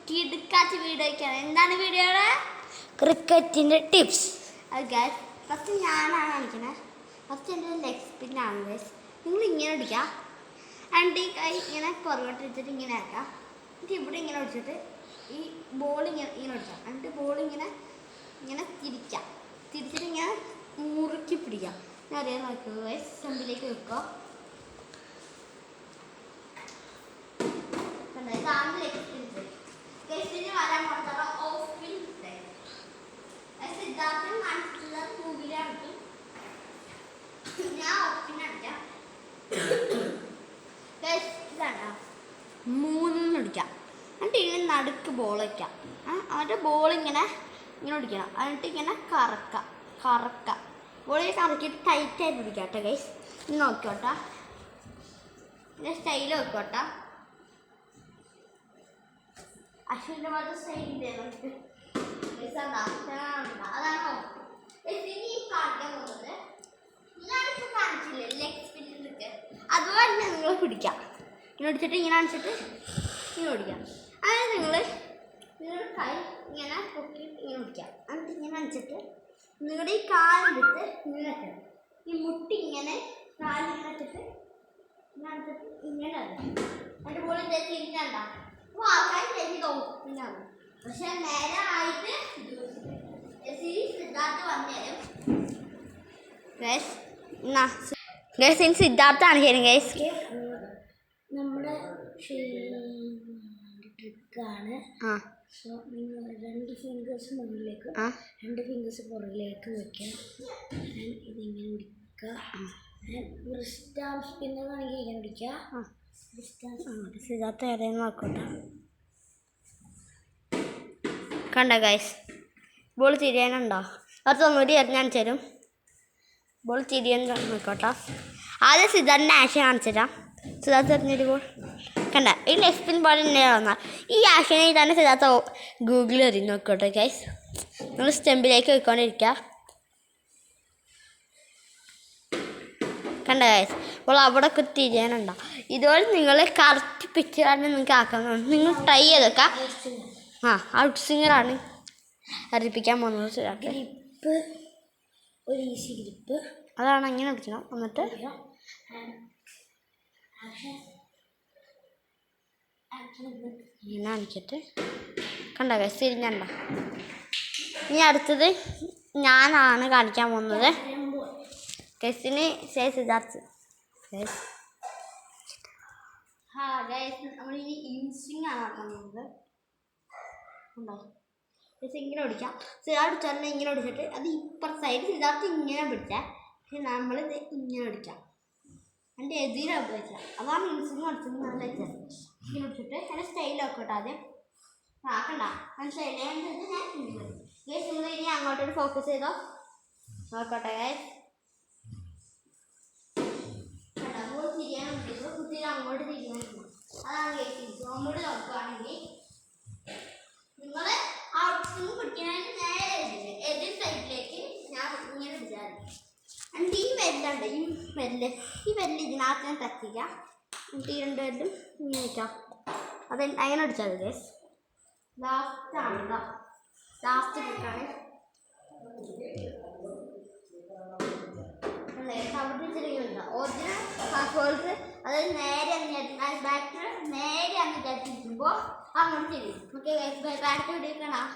കിടുക്കാച്ച വീഡിയോയ്ക്കാണ്. എന്താണ് വീഡിയോയുടെ? ക്രിക്കറ്റിൻ്റെ ടിപ്സ്. അത് ഗൈസ് ഫസ്റ്റ് ഞാനാണ് കാണിക്കുന്നത്. ഫസ്റ്റ് എൻ്റെ ലെഗ് സ്പിന്നാണ് ഗൈസ്. നിങ്ങൾ ഇങ്ങനെ അടിക്കുക, രണ്ട് ഈ കൈ ഇങ്ങനെ പുറകോട്ട് വെച്ചിട്ട് ഇങ്ങനെ ആക്കാം. എന്നിട്ട് ഇവിടെ ഇങ്ങനെ ഒടിച്ചിട്ട് ഈ ബോൾ ഇങ്ങനെ ഒടിക്കാം. എന്നിട്ട് ബോൾ ഇങ്ങനെ തിരിക്കാം. തിരിച്ചിട്ട് ഇങ്ങനെ മുറുക്കി പിടിക്കാം. ഞാൻ അറിയാൻ നോക്കുക ഗൈസ്. ചെമ്പിലേക്ക് വെക്കുക. ഇതാണ് ലെഗ് സ്പിൻ. ഗൈസിന് വരാൻ മാത്രം ഓഫ് സ്പിൻ സിദ്ധാർത്ഥൻ കാണിച്ചിട്ടുള്ള മൂവിയിലാണ്. ഞാൻ ഓഫ് സ്പിൻ അടിക്കാം. ഇതാണ് 3 അടിക്കാം. എന്നിട്ട് ഇങ്ങനെ നടുക്ക് ബോൾ വയ്ക്കാം. എന്നിട്ട് ബോൾ ഇങ്ങനെ ഒടിക്കണം. എന്നിട്ട് ഇങ്ങനെ കറക്കാം. ബോളിൽ കറക്കിയിട്ട് ടൈറ്റായിട്ട് പിടിക്കാം കേട്ടോ ഗൈസ്. ഇനി നോക്കിക്കോട്ടെ, പിന്നെ സ്റ്റൈൽ വെക്കോട്ടെ. അശ്വിൻ്റെ പോലത്തെ സ്റ്റൈലിൻ്റെ അതാണോ ഇനി കാണിക്കാൻ പോകുന്നത്? ഞാനിപ്പോൾ കാണിച്ചില്ലേ ലെഗ് സ്പിന്നൊക്കെ, അതുപോലെ തന്നെ നിങ്ങൾ പിടിക്കാം. ഇങ്ങനെ ഒടിച്ചിട്ട് ഇങ്ങനെ കാണിച്ചിട്ട് ഇങ്ങനെ ഓടിക്കാം. അതായത് നിങ്ങളുടെ കൈ ഇങ്ങനെ പൊക്കിയിട്ട് ഇങ്ങനെ ഓടിക്കാം. എന്നിട്ട് ഇങ്ങനെ കാണിച്ചിട്ട് നിങ്ങളുടെ ഈ കാലെടുത്ത് ഇങ്ങനെ വെക്കണം. ഈ മുട്ടി ഇങ്ങനെ കാലിങ്ങനെ വെച്ചിട്ട് ഇങ്ങനെ എന്നിട്ട് പോലെ തിരിഞ്ഞണ്ട. അപ്പോൾ ആൾക്കാർ തെറ്റി തോന്നിയാണ്. പക്ഷെ നേരെ ആയിട്ട് സിദ്ധാർത്ഥ വന്നേരും ഗൈസ്. ഇനി സിദ്ധാർത്ഥാണ് ശരി ഗൈസ്. നമ്മുടെ ട്രിക്കാണ്. സോ നിങ്ങൾ 2 ഫിംഗേഴ്സ് മുന്നിലേക്ക് 2 ഫിംഗേഴ്സ് പുറകിലേക്ക് വെക്കുക. ഇതിങ്ങനെ പിടിക്കുക. റിസ്റ്റാം സ്പിന്നർ ആണെങ്കിൽ ഇങ്ങനെ പിടിക്കുക. സിദ്ധാർത്ഥ ഏതെന്ന് നോക്കട്ടെ. കണ്ട ഗൈസ്, ബോൾ തിരിയാനുണ്ടോ? ഒന്നുകൂടി ഞാൻ തരും. ബോൾ തിരിയാൻ നോക്കോട്ടെ. ആദ്യം സിദ്ധാർത്ഥിൻ്റെ ആശ കാണിച്ചു തരാം. സിദ്ധാർത്ഥ എറിഞ്ഞൊരു ബോൾ കണ്ട. ഈ ലെഗ് സ്പിൻ ബോൾ തന്നെയാണ്. ഈ ആശനെ തന്നെ സിദ്ധാർത്ഥ ഗൂഗിളിൽ എറിഞ്ഞ് നോക്കോട്ടെ ഗൈസ്. നിങ്ങൾ സ്റ്റെമ്പിലേക്ക് വെക്കൊണ്ടിരിക്കുക. കണ്ട ഗൈസ്, അപ്പോൾ അവിടെ ഒക്കെ തിരിയാനുണ്ടോ? ഇതുപോലെ നിങ്ങൾ കറക്റ്റ് പിക്ചറാണ് നിങ്ങൾക്ക് ആക്കുന്നത്. നിങ്ങൾ ട്രൈ ചെയ്തൊക്കെ. ഔട്ട് സിംഗറാണ് അറിയിപ്പിക്കാൻ പോകുന്നത്. ഗ്രിപ്പ്, ഒരു ഈസി ഗ്രിപ്പ്, അതാണ് അങ്ങനെ പിടിക്കണം. എന്നിട്ട് ഇങ്ങനെ കാണിച്ചിട്ട് കണ്ട ഗൈസ് തിരിഞ്ഞണ്ട. ഇനി അടുത്തത് ഞാനാണ് കാണിക്കാൻ പോകുന്നത്. ഗൈസിന് സിദ്ധാർത്ഥ്. നമ്മൾ ഇനി ഇൻസ്വിങ് ആണ് ആക്കാൻ പോകുന്നത്. ഉണ്ടോ ഗൈസ്? ഇങ്ങനെ ഓടിക്കാം. സിദ്ധാർത്ഥ തന്നെ ഇങ്ങനെ ഓടിച്ചിട്ട് അത് ഇപ്പുറത്തെ സൈഡ് സിദ്ധാർത്ഥ ഇങ്ങനെ പിടിച്ചാൽ, പക്ഷെ നമ്മളിത് ഇങ്ങനെ ഓടിക്കാം. എൻ്റെ എതിരെ ഉപയോഗിക്കാം. അതാണ് ഇൻസ്വിങ് അടിച്ചത്. നല്ല വെച്ചാൽ ഇങ്ങനെ പിടിച്ചിട്ട് എൻ്റെ സ്റ്റൈലൊക്കെ കേട്ടോ. ആദ്യം ആക്കണ്ട ഞാൻ സ്റ്റൈലേ അനുസരിച്ച് ഞാൻ ഇങ്ങനെ ഗൈസ്. നിങ്ങൾ ഇനി അങ്ങോട്ടോട്ട് ഫോക്കസ് ചെയ്തോ. നോക്കട്ടെ ഗൈസ്. ബോൾ തിരിയാനുണ്ട്. ഇപ്പോൾ കുത്തിരി അങ്ങോട്ട് തിരിയാനുണ്ട്. അതാണ് ഗൈസ്. അങ്ങോട്ട് നോക്കുകയാണെങ്കിൽ നിങ്ങൾ ഔട്ട് സ്വിങ് പിടിക്കാനായിട്ട് നേരെ എതിർ സൈഡിലേക്ക് ഞാൻ ഇങ്ങനെ വിചാരിക്കും. എന്നിട്ട് ഈ വെല്ലുണ്ട്, ഈ വെല്ല് ഇതിനകത്ത് ഞാൻ ടച്ച് ചെയ്യാം. എന്നിട്ട് ഈ 2 വെല്ലും ഇങ്ങനെ വയ്ക്കാം. അത് അങ്ങനെ അടിച്ചാൽ മതി ഗൈസ്. ലാസ്റ്റാണ് ഇതാ, ലാസ്റ്റ് ട്രിക്കാണ്. അവിടെ ചെറിയുണ്ടോ ഒറിജിനൽ പാസ്വേഡ്. അതായത് നേരെ ബാറ്റർ നേരെ അങ്ങ് വിചാരിച്ചിരിക്കുമ്പോൾ അങ്ങോട്ട് ചെയ്യും. ഓക്കെ ഗൈസ്, ബാറ്റർ വീഡിയോ കാണാം.